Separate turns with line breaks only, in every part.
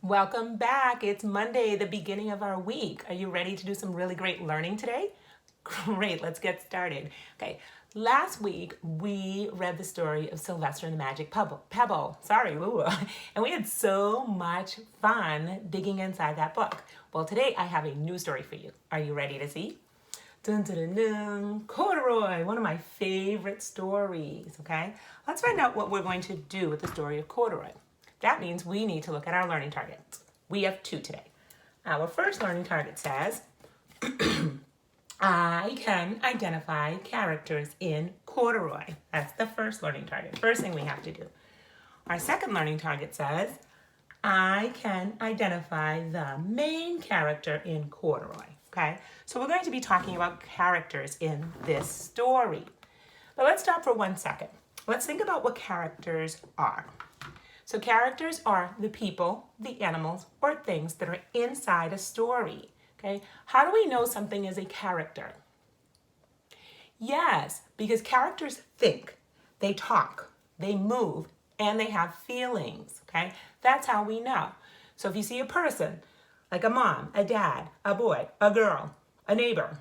Welcome back. It's Monday, the beginning of our week. Are you ready to do some really great learning today? Great, let's get started. Okay, last week we read the story of Sylvester and the Magic Pebble. And we had so much fun digging inside that book. Well, today I have a new story for you. Are you ready to see? Dun, dun, dun, dun. Corduroy, one of my favorite stories, okay? Let's find out what we're going to do with the story of Corduroy. That means we need to look at our learning targets. We have 2 today. Our first learning target says, I can identify characters in Corduroy. That's the first learning target, first thing we have to do. Our second learning target says, I can identify the main character in Corduroy. Okay, so we're going to be talking about characters in this story. But let's stop for 1 second. Let's think about what characters are. So characters are the people, the animals, or things that are inside a story. Okay, how do we know something is a character? Yes, because characters think, they talk, they move, and they have feelings. Okay, that's how we know. So if you see a person, like a mom, a dad, a boy, a girl, a neighbor,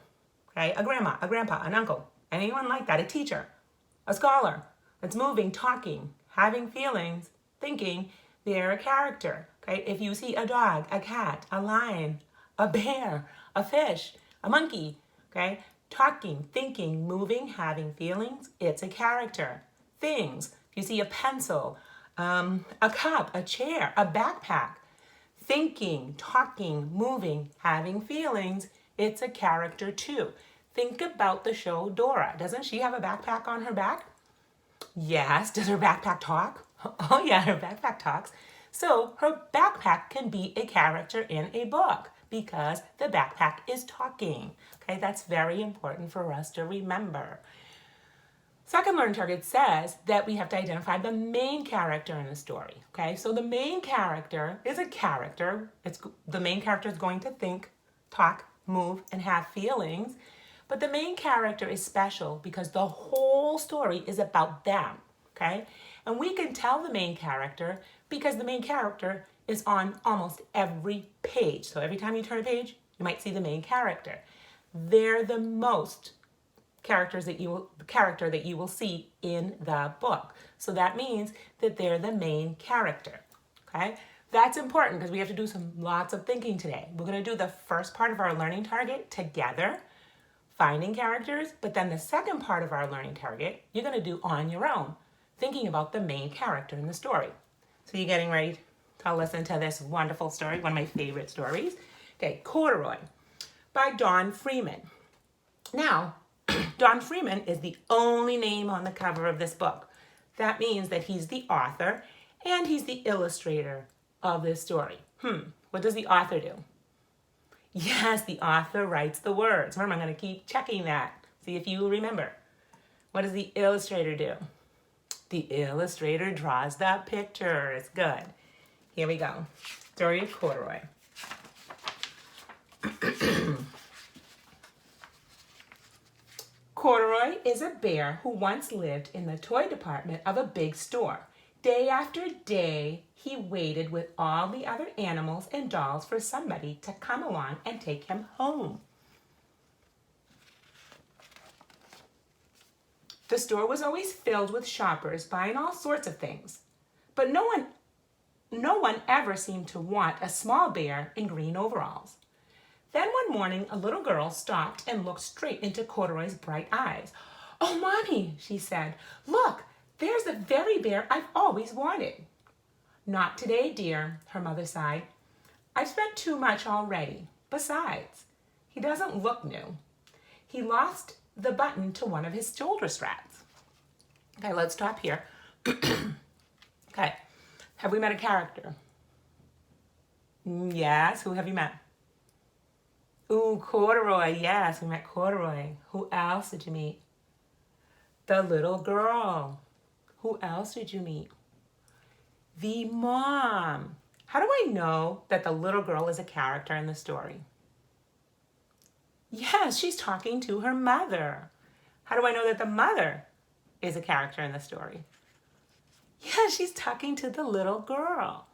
okay, a grandma, a grandpa, an uncle, anyone like that, a teacher, a scholar that's moving, talking, having feelings, thinking, they're a character. Okay, if you see a dog, a cat, a lion, a bear, a fish, a monkey, okay, talking, thinking, moving, having feelings, it's a character. Things, if you see a pencil, a cup, a chair, a backpack, thinking, talking, moving, having feelings, it's a character too. Think about the show Dora. Doesn't she have a backpack on her back? Yes. Does her backpack talk? Oh yeah, her backpack talks. So her backpack can be a character in a book because the backpack is talking. Okay, that's very important for us to remember. Second learning target says that we have to identify the main character in the story. Okay, so the main character is a character. The main character is going to think, talk, move, and have feelings. But the main character is special because the whole story is about them. Okay, and we can tell the main character because the main character is on almost every page. So every time you turn a page, you might see the main character. They're the most character that you will see in the book. So that means that they're the main character. Okay? That's important because we have to do lots of thinking today. We're going to do the first part of our learning target together, finding characters, but then the second part of our learning target, you're going to do on your own, thinking about the main character in the story. So you getting ready to listen to this wonderful story, one of my favorite stories? Okay, Corduroy by Don Freeman. Now, Don Freeman is the only name on the cover of this book. That means that he's the author and he's the illustrator of this story. What does the author do? Yes, the author writes the words. Remember, I'm going to keep checking that. See if you remember. What does the illustrator do? The illustrator draws the pictures. Good. Here we go. Story of Corduroy. Corduroy is a bear who once lived in the toy department of a big store. Day after day, he waited with all the other animals and dolls for somebody to come along and take him home. The store was always filled with shoppers buying all sorts of things, but no one ever seemed to want a small bear in green overalls. Then one morning, a little girl stopped and looked straight into Corduroy's bright eyes. "Oh, Mommy," she said, "look, there's the very bear I've always wanted." "Not today, dear," her mother sighed. "I've spent too much already. Besides, he doesn't look new. He lost the button to one of his shoulder straps." Okay, let's stop here. Okay, have we met a character? Yes, who have you met? Ooh, Corduroy. Yes, we met Corduroy. Who else did you meet? The little girl. Who else did you meet? The mom. How do I know that the little girl is a character in the story? Yes, she's talking to her mother. How do I know that the mother is a character in the story? Yeah, she's talking to the little girl.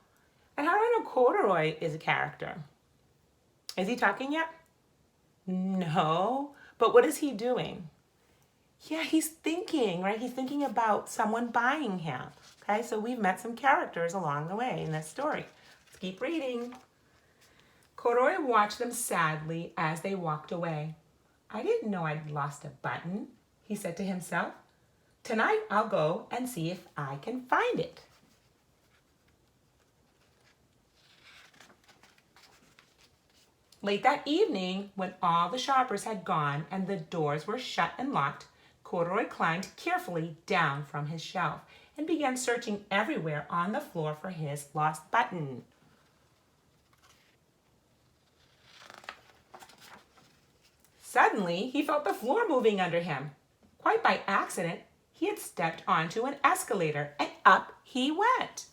And how do I know Corduroy is a character? Is he talking yet? No. But what is he doing? Yeah, he's thinking, right? He's thinking about someone buying him. Okay, so we've met some characters along the way in this story. Let's keep reading. Corduroy watched them sadly as they walked away. I didn't know I'd lost a button, he said to himself. Tonight I'll go and see if I can find it. Late that evening, when all the shoppers had gone and the doors were shut and locked, Corduroy climbed carefully down from his shelf and began searching everywhere on the floor for his lost button. Suddenly, he felt the floor moving under him. Quite by accident, he had stepped onto an escalator and up he went.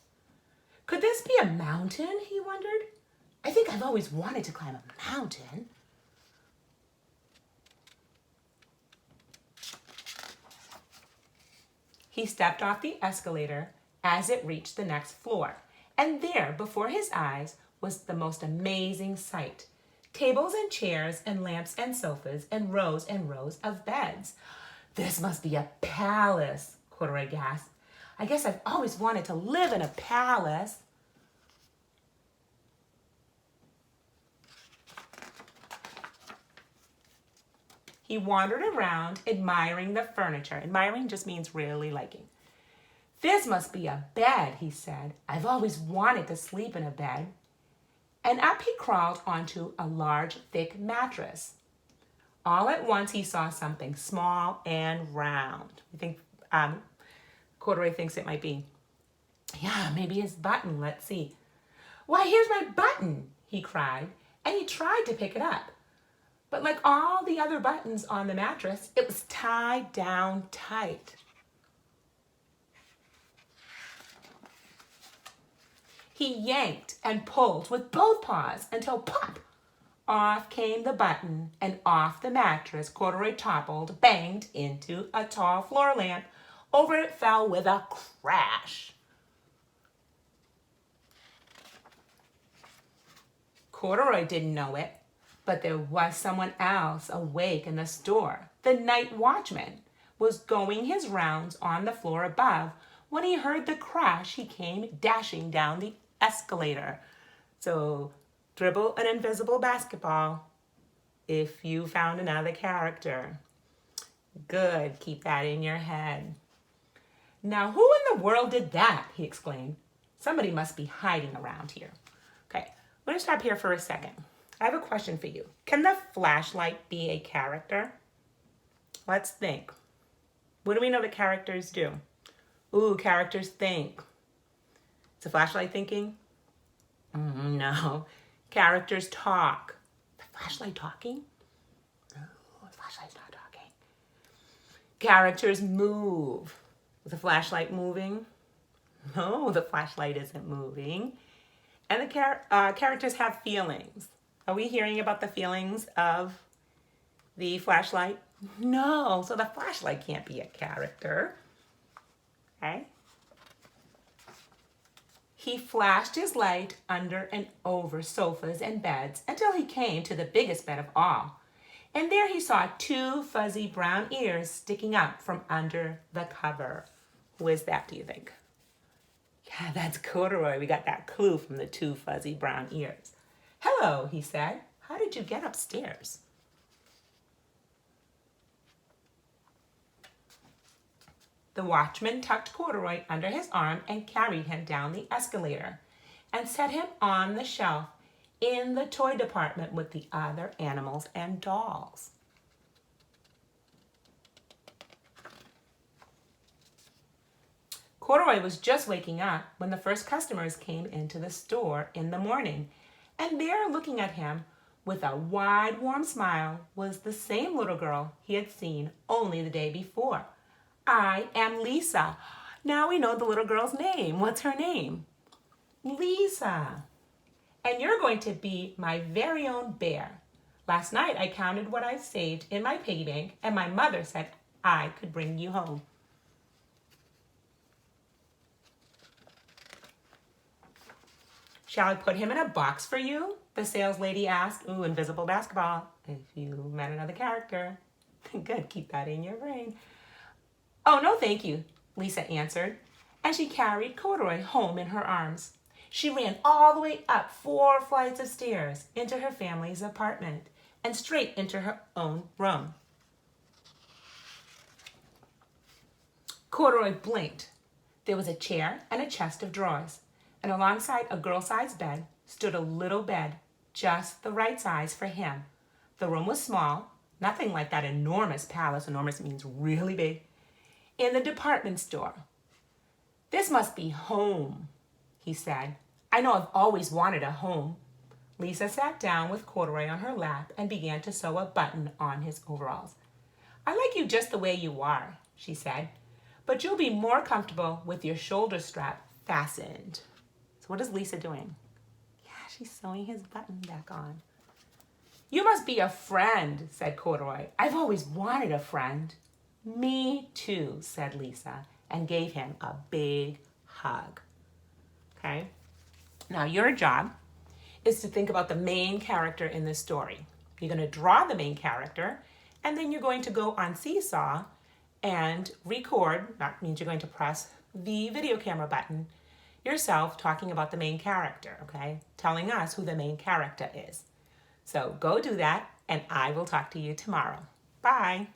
Could this be a mountain, he wondered? I think I've always wanted to climb a mountain. He stepped off the escalator as it reached the next floor, and there before his eyes was the most amazing sight. Tables and chairs and lamps and sofas and rows of beds. This must be a palace, Corduroy gasped. I guess I've always wanted to live in a palace. He wandered around, admiring the furniture. Admiring just means really liking. This must be a bed, he said. I've always wanted to sleep in a bed. And up he crawled onto a large, thick mattress. All at once he saw something small and round. I think Corduroy thinks it might be, yeah, maybe his button. Let's see. Why, here's my button, he cried, and he tried to pick it up. But like all the other buttons on the mattress, it was tied down tight. He yanked and pulled with both paws until pop! Off came the button, and off the mattress Corduroy toppled, banged into a tall floor lamp. Over it fell with a crash. Corduroy didn't know it, but there was someone else awake in the store. The night watchman was going his rounds on the floor above. When he heard the crash, he came dashing down the escalator. So dribble an invisible basketball if you found another character. Good, keep that in your head. Now, who in the world did that? He exclaimed. Somebody must be hiding around here. Okay, I'm going to stop here for a second. I have a question for you. Can the flashlight be a character? Let's think. What do we know that characters do? Ooh, characters think. Is the flashlight thinking? No. Characters talk. The flashlight talking? No, the flashlight's not talking. Characters move. Is the flashlight moving? No, the flashlight isn't moving. And the characters have feelings. Are we hearing about the feelings of the flashlight? No, so the flashlight can't be a character. Okay? He flashed his light under and over sofas and beds until he came to the biggest bed of all. And there he saw two fuzzy brown ears sticking up from under the cover. Who is that, do you think? Yeah, that's Corduroy. We got that clue from the two fuzzy brown ears. Hello, he said. How did you get upstairs? The watchman tucked Corduroy under his arm and carried him down the escalator and set him on the shelf in the toy department with the other animals and dolls. Corduroy was just waking up when the first customers came into the store in the morning, and there looking at him with a wide, warm smile was the same little girl he had seen only the day before. I am Lisa. Now we know the little girl's name. What's her name? Lisa. And you're going to be my very own bear. Last night I counted what I saved in my piggy bank, and my mother said I could bring you home. Shall I put him in a box for you? The sales lady asked. Ooh, invisible basketball. If you met another character. Good, keep that in your brain. Oh, no, thank you, Lisa answered, and she carried Corduroy home in her arms. She ran all the way up 4 flights of stairs into her family's apartment and straight into her own room. Corduroy blinked. There was a chair and a chest of drawers, and alongside a girl-sized bed stood a little bed, just the right size for him. The room was small, nothing like that enormous palace, enormous means really big, in the department store. This must be home, he said. I know I've always wanted a home. Lisa sat down with Corduroy on her lap and began to sew a button on his overalls. I like you just the way you are, she said, but you'll be more comfortable with your shoulder strap fastened. So what is Lisa doing? Yeah, she's sewing his button back on. You must be a friend, said Corduroy. I've always wanted a friend. Me too, said Lisa, and gave him a big hug. Okay? Now your job is to think about the main character in the story. You're going to draw the main character, and then you're going to go on Seesaw and record. That means you're going to press the video camera button yourself talking about the main character, okay? Telling us who the main character is. So go do that, and I will talk to you tomorrow. Bye.